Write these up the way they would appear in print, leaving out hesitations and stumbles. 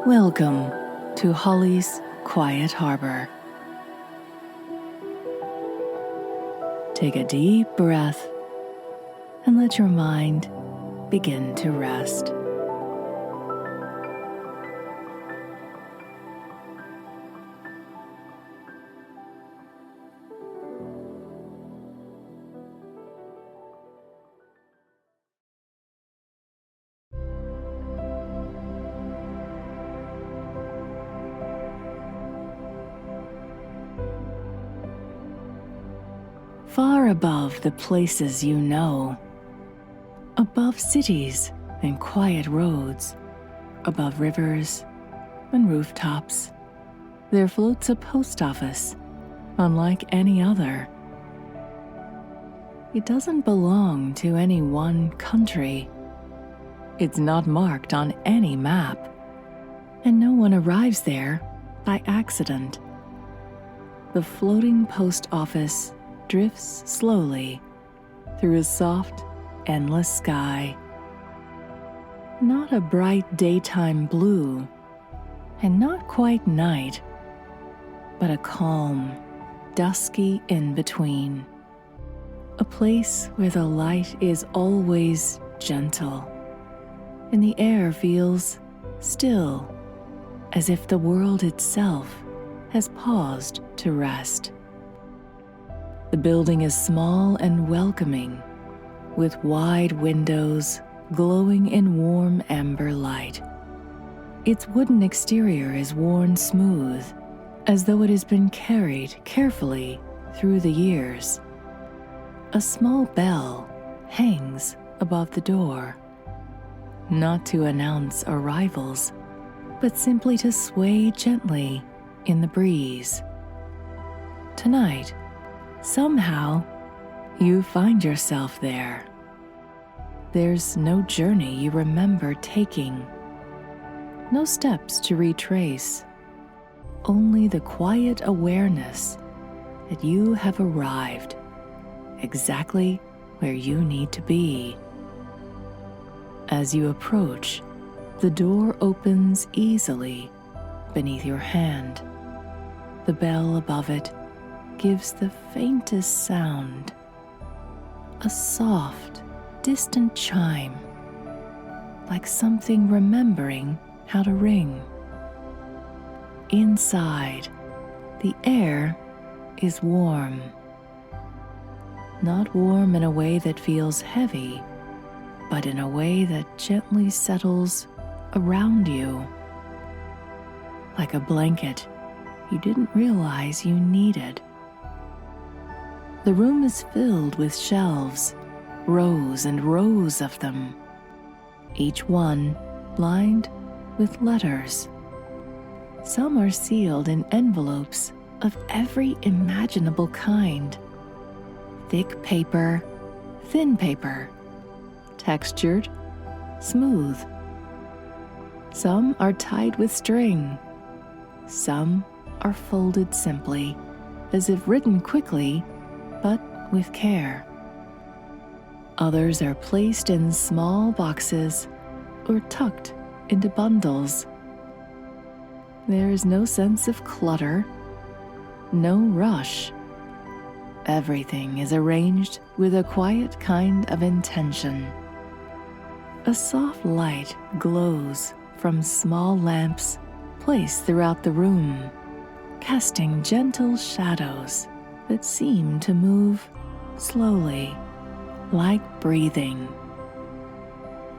Welcome to Holly's Quiet Harbor. Take a deep breath and let your mind begin to rest. Far above the places you know, above cities and quiet roads, above rivers and rooftops, there floats a post office unlike any other. It doesn't belong to any one country. It's not marked on any map, and no one arrives there by accident. The floating post office drifts slowly through a soft, endless sky. Not a bright daytime blue, and not quite night, but a calm, dusky in-between. A place where the light is always gentle, and the air feels still, as if the world itself has paused to rest. The building is small and welcoming, with wide windows glowing in warm amber light. Its wooden exterior is worn smooth, as though it has been carried carefully through the years. A small bell hangs above the door, not to announce arrivals, but simply to sway gently in the breeze. Tonight, somehow, you find yourself there. There's no journey you remember taking, no steps to retrace, only the quiet awareness that you have arrived exactly where you need to be. As you approach, the door opens easily beneath your hand. The bell above it gives the faintest sound, a soft, distant chime, like something remembering how to ring. Inside, the air is warm. Not warm in a way that feels heavy, but in a way that gently settles around you, like a blanket you didn't realize you needed. The room is filled with shelves, rows and rows of them, each one lined with letters. Some are sealed in envelopes of every imaginable kind: thick paper, thin paper, textured, smooth. Some are tied with string. Some are folded simply, as if written quickly, but with care. Others are placed in small boxes or tucked into bundles. There is no sense of clutter, no rush. Everything is arranged with a quiet kind of intention. A soft light glows from small lamps placed throughout the room, casting gentle shadows that seem to move slowly, like breathing.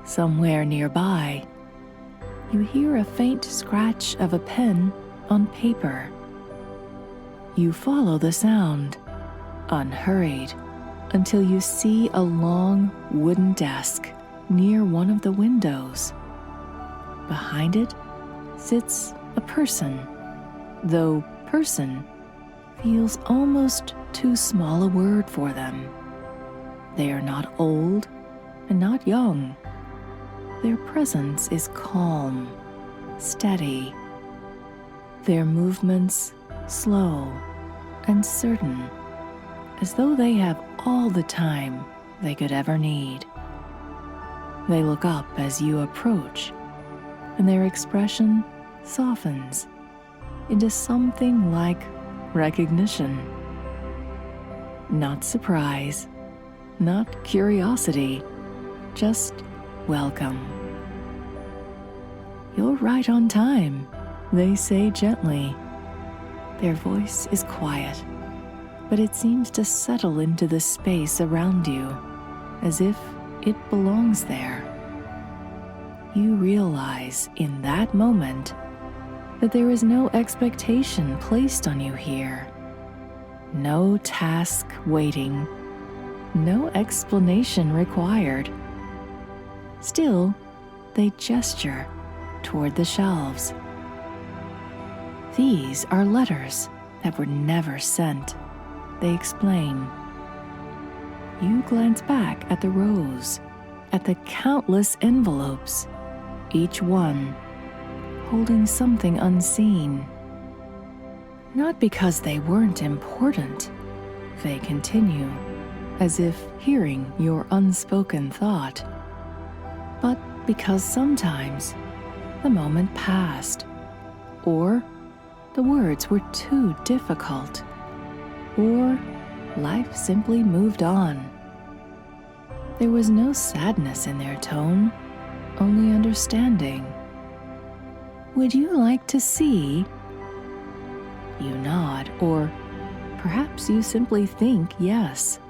Somewhere nearby, you hear a faint scratch of a pen on paper. You follow the sound, unhurried, until you see a long wooden desk near one of the windows. Behind it sits a person, though person feels almost too small a word for them. They are not old and not young. Their presence is calm, steady. Their movements slow and certain, as though they have all the time they could ever need. They look up as you approach, and their expression softens into something like recognition. Not surprise, not curiosity, just welcome. "You're right on time," they say gently. Their voice is quiet, but it seems to settle into the space around you as if it belongs there. You realize in that moment that there is no expectation placed on you here, no task waiting, no explanation required. Still, they gesture toward the shelves. "These are letters that were never sent," they explain. You glance back at the rows, at the countless envelopes, each one holding something unseen. Not because they weren't important, they continue, as if hearing your unspoken thought, but because sometimes the moment passed, or the words were too difficult, or life simply moved on. There was no sadness in their tone, only understanding. "Would you like to see?" You nod, or perhaps you simply think yes.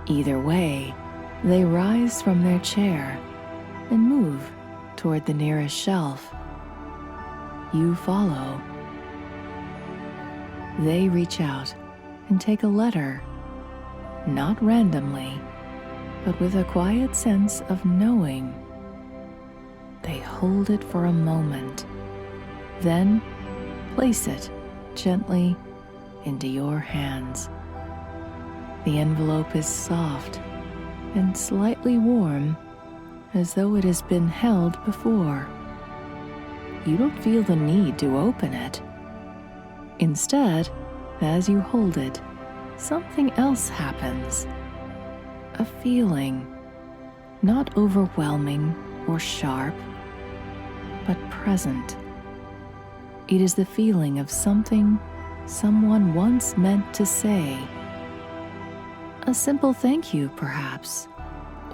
Either way, they rise from their chair and move toward the nearest shelf. You follow. They reach out and take a letter, not randomly, but with a quiet sense of knowing. They hold it for a moment, then place it gently into your hands. The envelope is soft and slightly warm, as though it has been held before. You don't feel the need to open it. Instead, as you hold it, something else happens. A feeling, not overwhelming or sharp, but present. It is the feeling of something someone once meant to say. A simple thank you, perhaps,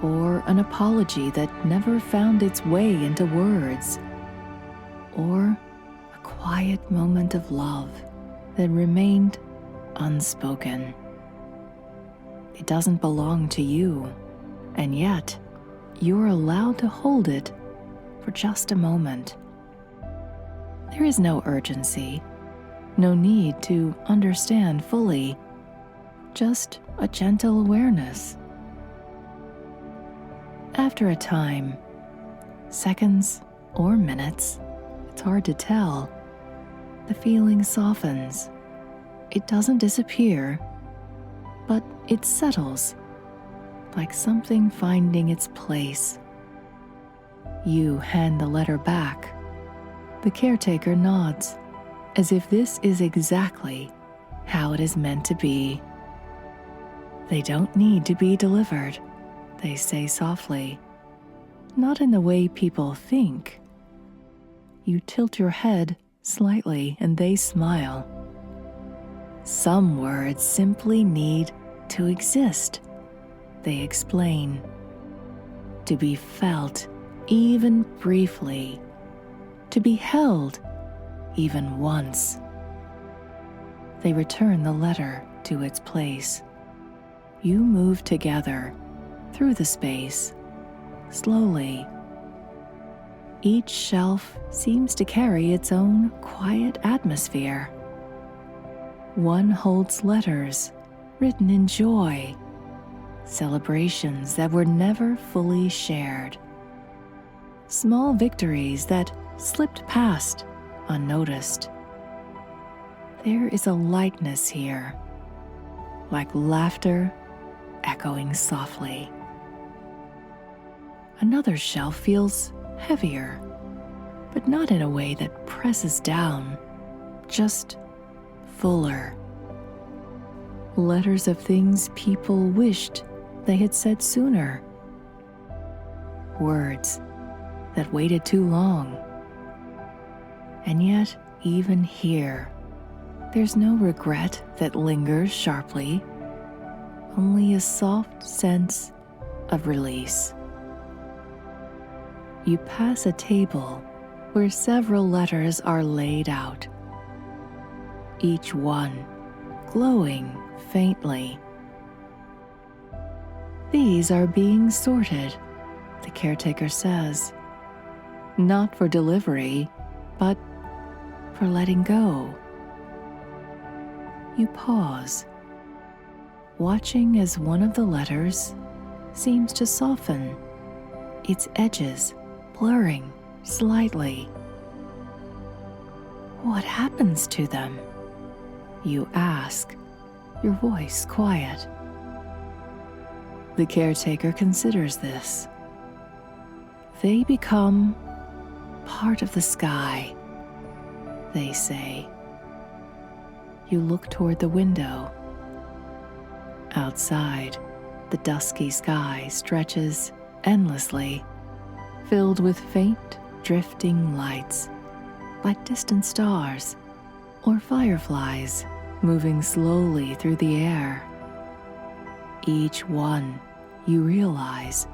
or an apology that never found its way into words, or a quiet moment of love that remained unspoken. It doesn't belong to you, and yet you're allowed to hold it for just a moment. There is no urgency, no need to understand fully, just a gentle awareness. After a time, seconds or minutes, it's hard to tell, the feeling softens. It doesn't disappear, but it settles, like something finding its place. You hand the letter back. The caretaker nods, as if this is exactly how it is meant to be. "They don't need to be delivered," they say softly. "Not in the way people think." You tilt your head slightly and they smile. "Some words simply need to exist," they explain. "To be felt even briefly, to be held even once." They return the letter to its place. You move together through the space, slowly. Each shelf seems to carry its own quiet atmosphere. One holds letters written in joy, celebrations that were never fully shared, small victories that slipped past unnoticed. There is a lightness here, like laughter echoing softly. Another shelf feels heavier, but not in a way that presses down, just fuller. Letters of things people wished they had said sooner. Words that waited too long. And yet, even here, there's no regret that lingers sharply, only a soft sense of release. You pass a table where several letters are laid out, each one glowing faintly. These are being sorted, the caretaker says, not for delivery, but for letting go. You pause, watching as one of the letters seems to soften, its edges blurring slightly. What happens to them? You ask, your voice quiet. The caretaker considers this. They become part of the sky, they say. You look toward the window. Outside, the dusky sky stretches endlessly, filled with faint, drifting lights, like distant stars or fireflies moving slowly through the air. Each one, you realize,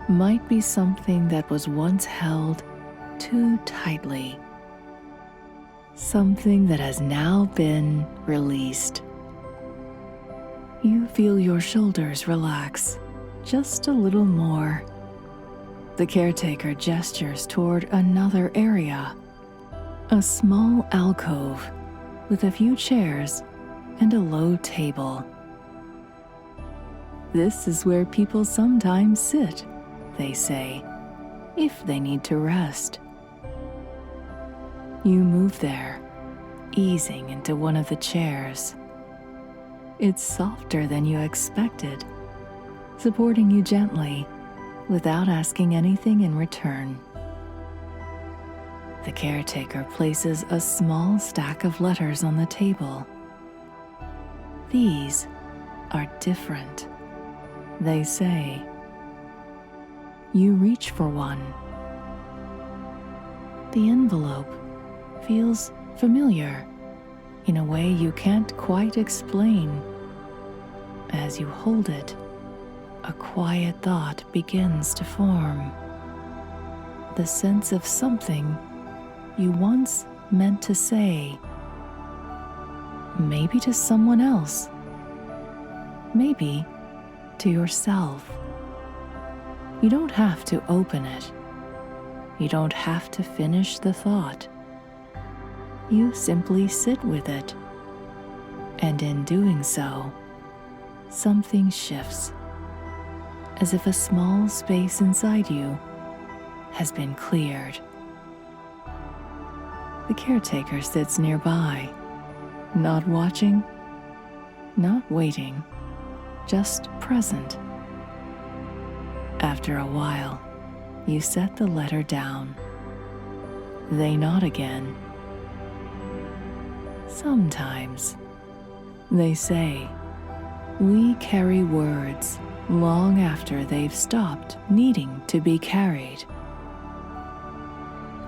might be something that was once held too tightly, something that has now been released. You feel your shoulders relax just a little more. The caretaker gestures toward another area, a small alcove with a few chairs and a low table. This is where people sometimes sit, they say, if they need to rest. You move there, easing into one of the chairs. It's softer than you expected, supporting you gently without asking anything in return. The caretaker places a small stack of letters on the table. These are different, they say. You reach for one. The envelope feels familiar in a way you can't quite explain. As you hold it, a quiet thought begins to form. The sense of something you once meant to say. Maybe to someone else. Maybe to yourself. You don't have to open it. You don't have to finish the thought. You simply sit with it. And in doing so, something shifts, as if a small space inside you has been cleared. The caretaker sits nearby, not watching, not waiting, just present. After a while, you set the letter down. They nod again. Sometimes, they say, we carry words long after they've stopped needing to be carried.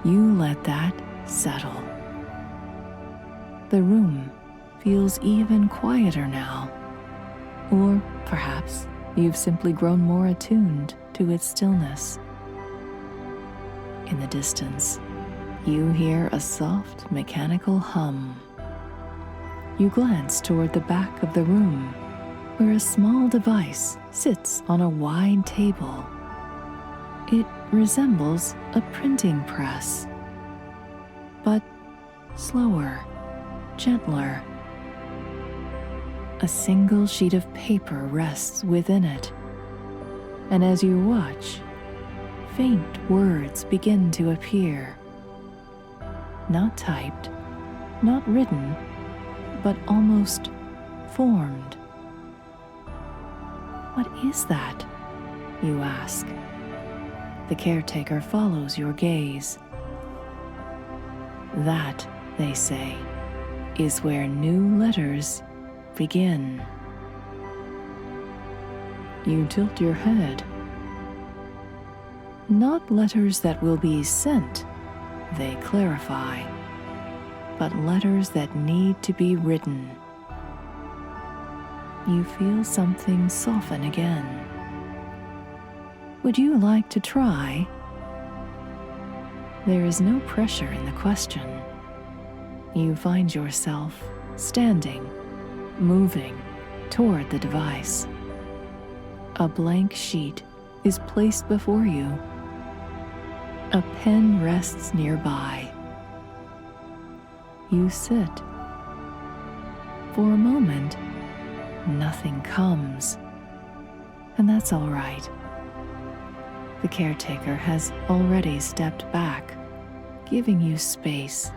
You let that settle. The room feels even quieter now, or perhaps you've simply grown more attuned to its stillness. In the distance, you hear a soft mechanical hum. You glance toward the back of the room, where a small device sits on a wide table. It resembles a printing press, but slower, gentler. A single sheet of paper rests within it, and as you watch, faint words begin to appear. Not typed, not written, but almost formed. What is that? You ask. The caretaker follows your gaze. That, they say, is where new letters begin. You tilt your head. Not letters that will be sent, they clarify, but letters that need to be written. You feel something soften again. Would you like to try? There is no pressure in the question. You find yourself standing, moving toward the device. A blank sheet is placed before you. A pen rests nearby. You sit. For a moment, nothing comes, and that's all right. The caretaker has already stepped back, giving you space.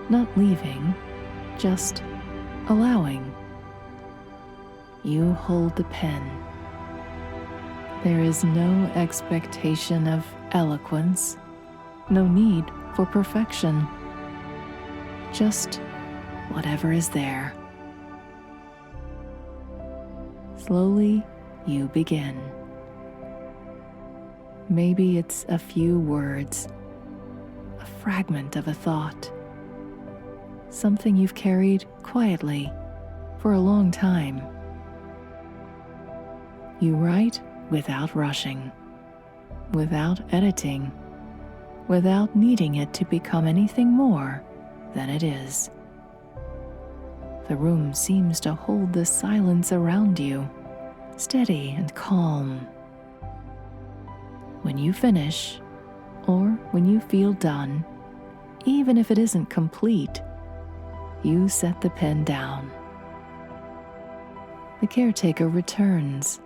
Not leaving, just allowing. You hold the pen. There is no expectation of eloquence, no need for perfection. Just whatever is there. Slowly, you begin. Maybe it's a few words, a fragment of a thought, something you've carried quietly for a long time. You write without rushing, without editing, without needing it to become anything more than it is. The room seems to hold the silence around you, steady and calm. When you finish, or when you feel done, even if it isn't complete, you set the pen down. The caretaker returns.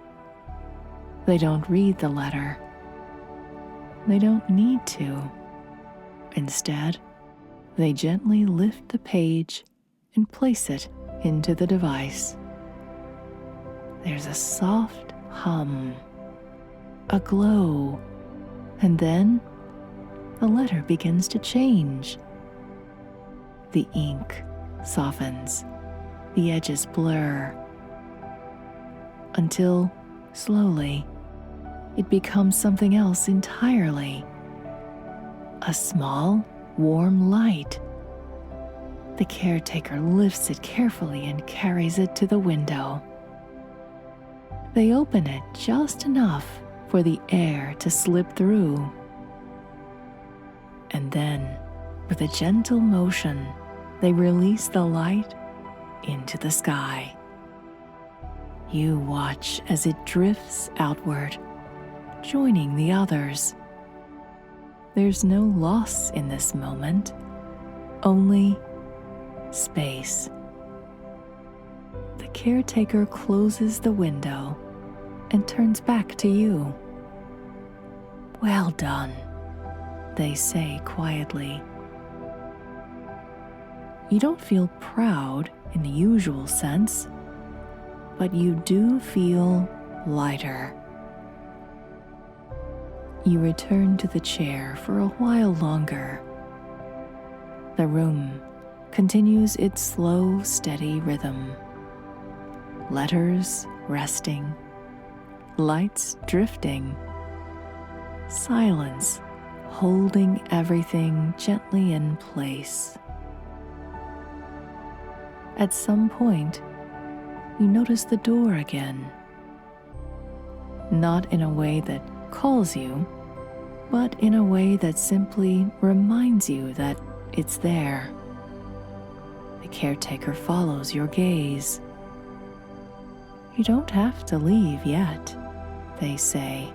They don't read the letter. They don't need to. Instead, they gently lift the page and place it into the device. There's a soft hum, a glow, and then the letter begins to change. The ink softens, the edges blur, until slowly it becomes something else entirely. A small, warm light. The caretaker lifts it carefully and carries it to the window. They open it just enough for the air to slip through. And then, with a gentle motion, they release the light into the sky. You watch as it drifts outward, joining the others. There's no loss in this moment, only space. The caretaker closes the window and turns back to you. "Well done," they say quietly. You don't feel proud in the usual sense, but you do feel lighter. You return to the chair for a while longer. The room continues its slow, steady rhythm. Letters resting, lights drifting, silence holding everything gently in place. At some point, you notice the door again. Not in a way that calls you, but in a way that simply reminds you that it's there. The caretaker follows your gaze. "You don't have to leave yet," they say.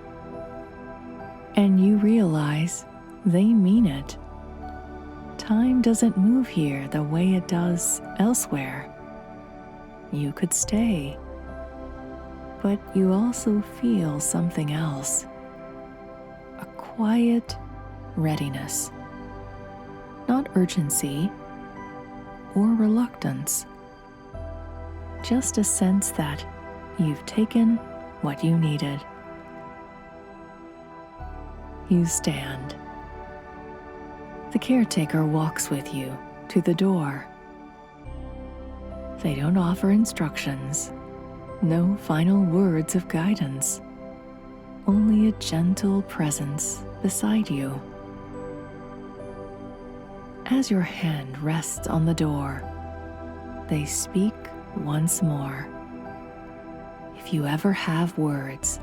And you realize they mean it. Time doesn't move here the way it does elsewhere. You could stay, but you also feel something else. A quiet readiness. Not urgency or reluctance. Just a sense that you've taken what you needed. You stand. The caretaker walks with you to the door. They don't offer instructions, no final words of guidance, only a gentle presence beside you. as your hand rests on the door, they speak once more. If you ever have words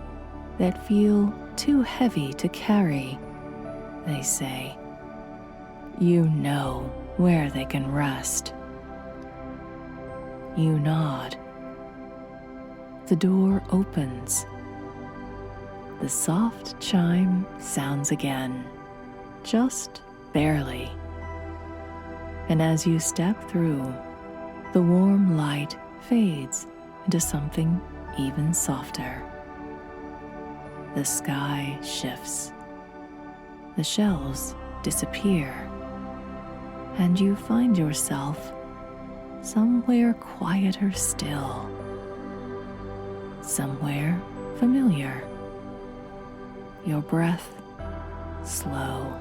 that feel too heavy to carry, they say, you know where they can rest. You nod. The door opens. The soft chime sounds again, just barely. And as you step through, the warm light fades into something even softer. The sky shifts. The shells disappear, and you find yourself somewhere quieter still, somewhere familiar. Your breath slow,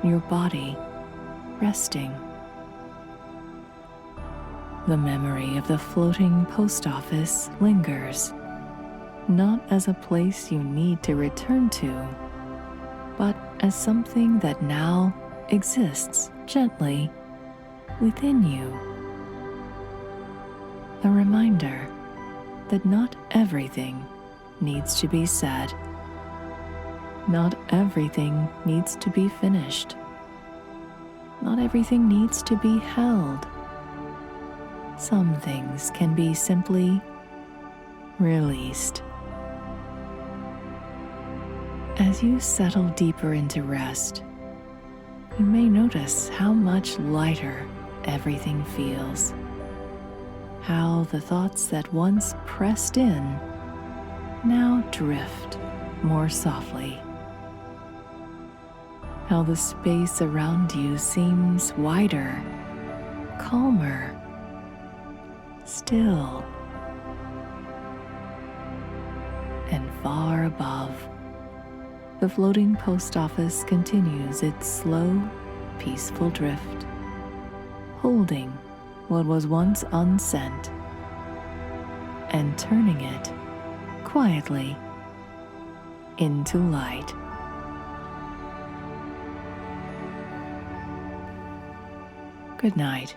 your body resting. The memory of the floating post office lingers, not as a place you need to return to, but as something that now exists gently within you. A reminder that not everything needs to be said. Not everything needs to be finished. Not everything needs to be held. Some things can be simply released. As you settle deeper into rest, you may notice how much lighter everything feels. How the thoughts that once pressed in now drift more softly. How the space around you seems wider, calmer, still, and far above, the floating post office continues its slow, peaceful drift, holding what was once unsent and turning it quietly into light. Good night.